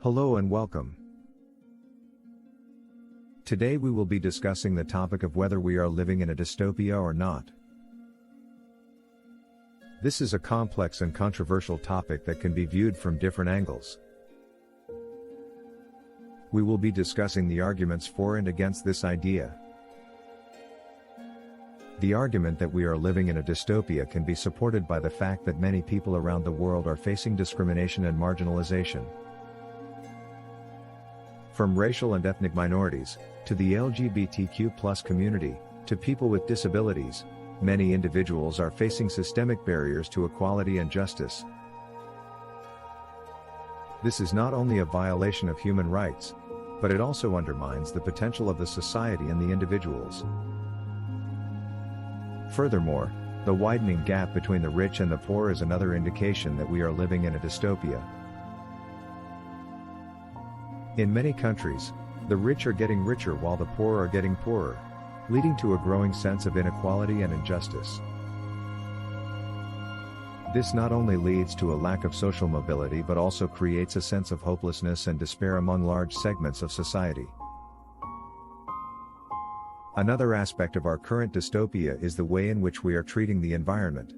Hello and welcome. Today we will be discussing the topic of whether we are living in a dystopia or not. This is a complex and controversial topic that can be viewed from different angles. We will be discussing the arguments for and against this idea. The argument that we are living in a dystopia can be supported by the fact that many people around the world are facing discrimination and marginalization. From racial and ethnic minorities, to the LGBTQ+ community, to people with disabilities, many individuals are facing systemic barriers to equality and justice. This is not only a violation of human rights, but it also undermines the potential of the society and the individuals. Furthermore, the widening gap between the rich and the poor is another indication that we are living in a dystopia. In many countries, the rich are getting richer while the poor are getting poorer, leading to a growing sense of inequality and injustice. This not only leads to a lack of social mobility but also creates a sense of hopelessness and despair among large segments of society. Another aspect of our current dystopia is the way in which we are treating the environment.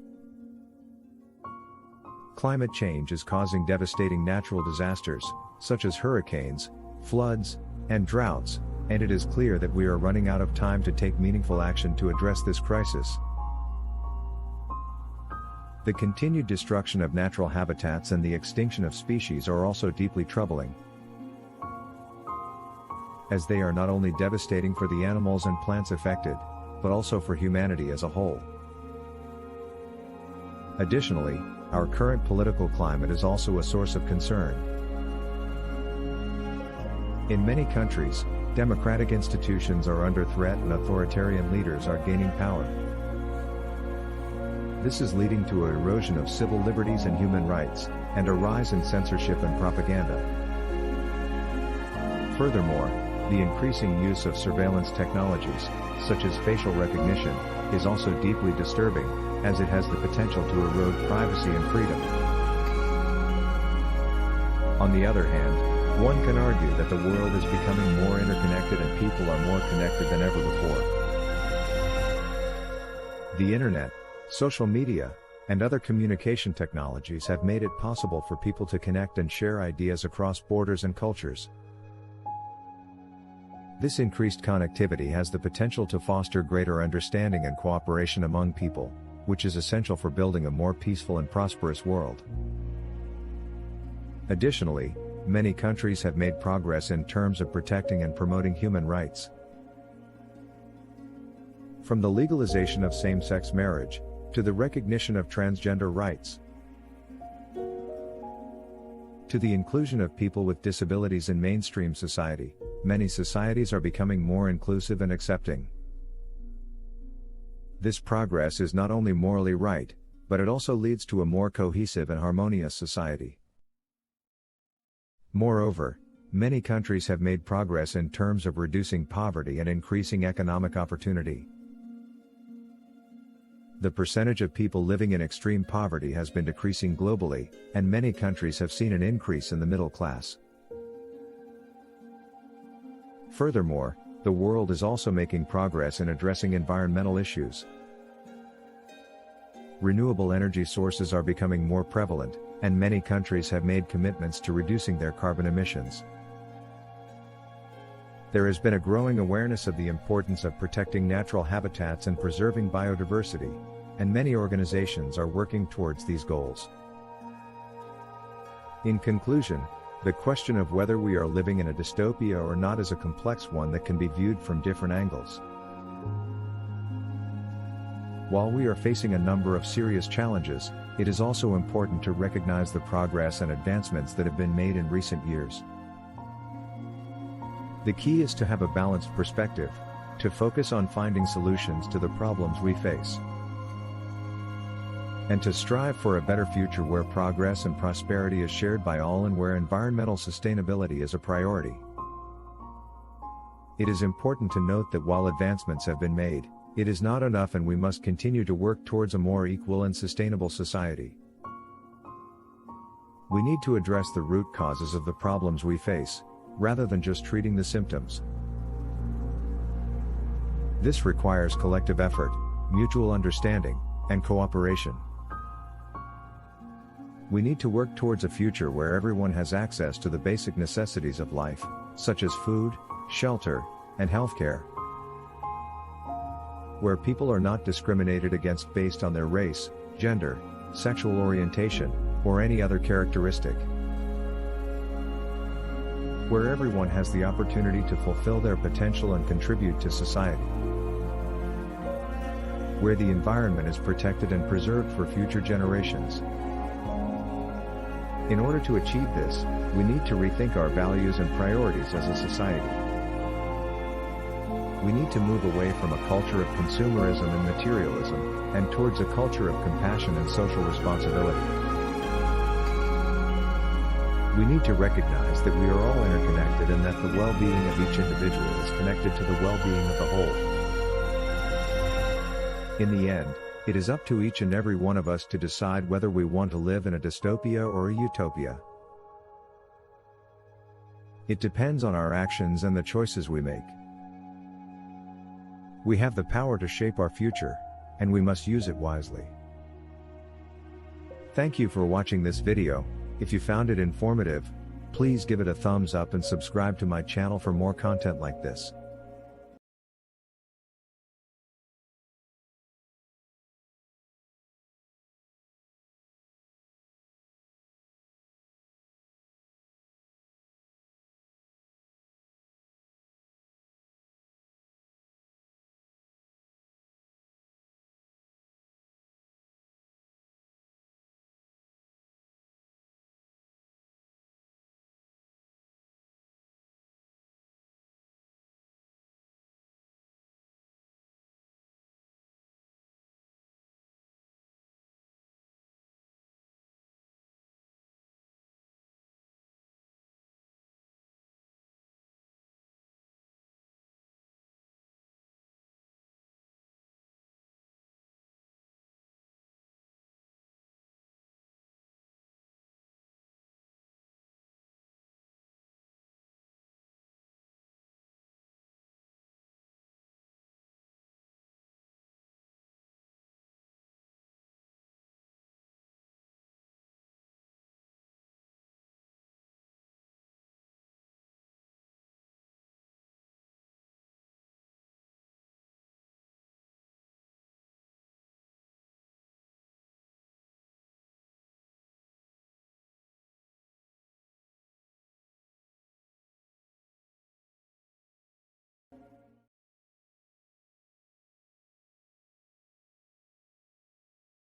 Climate change is causing devastating natural disasters, such as hurricanes, floods, and droughts, and it is clear that we are running out of time to take meaningful action to address this crisis. The continued destruction of natural habitats and the extinction of species are also deeply troubling, as they are not only devastating for the animals and plants affected, but also for humanity as a whole. Additionally, our current political climate is also a source of concern. In many countries, democratic institutions are under threat and authoritarian leaders are gaining power. This is leading to an erosion of civil liberties and human rights, and a rise in censorship and propaganda. Furthermore, the increasing use of surveillance technologies, such as facial recognition, is also deeply disturbing, as it has the potential to erode privacy and freedom. On the other hand, one can argue that the world is becoming more interconnected and people are more connected than ever before. The internet, social media, and other communication technologies have made it possible for people to connect and share ideas across borders and cultures. This increased connectivity has the potential to foster greater understanding and cooperation among people, which is essential for building a more peaceful and prosperous world. Additionally, many countries have made progress in terms of protecting and promoting human rights. From the legalization of same-sex marriage, to the recognition of transgender rights, to the inclusion of people with disabilities in mainstream society, many societies are becoming more inclusive and accepting. This progress is not only morally right, but it also leads to a more cohesive and harmonious society. Moreover, many countries have made progress in terms of reducing poverty and increasing economic opportunity. The percentage of people living in extreme poverty has been decreasing globally, and many countries have seen an increase in the middle class. Furthermore, the world is also making progress in addressing environmental issues. Renewable energy sources are becoming more prevalent, and many countries have made commitments to reducing their carbon emissions. There has been a growing awareness of the importance of protecting natural habitats and preserving biodiversity, and many organizations are working towards these goals. In conclusion, the question of whether we are living in a dystopia or not is a complex one that can be viewed from different angles. While we are facing a number of serious challenges, it is also important to recognize the progress and advancements that have been made in recent years. The key is to have a balanced perspective, to focus on finding solutions to the problems we face, and to strive for a better future where progress and prosperity is shared by all and where environmental sustainability is a priority. It is important to note that while advancements have been made, it is not enough and we must continue to work towards a more equal and sustainable society. We need to address the root causes of the problems we face, rather than just treating the symptoms. This requires collective effort, mutual understanding, and cooperation. We need to work towards a future where everyone has access to the basic necessities of life, such as food, shelter, and healthcare. Where people are not discriminated against based on their race, gender, sexual orientation, or any other characteristic. Where everyone has the opportunity to fulfill their potential and contribute to society. Where the environment is protected and preserved for future generations. In order to achieve this, we need to rethink our values and priorities as a society. We need to move away from a culture of consumerism and materialism, and towards a culture of compassion and social responsibility. We need to recognize that we are all interconnected and that the well-being of each individual is connected to the well-being of the whole. In the end, it is up to each and every one of us to decide whether we want to live in a dystopia or a utopia. It depends on our actions and the choices we make. We have the power to shape our future, and we must use it wisely. Thank you for watching this video. If you found it informative, please give it a thumbs up and subscribe to my channel for more content like this.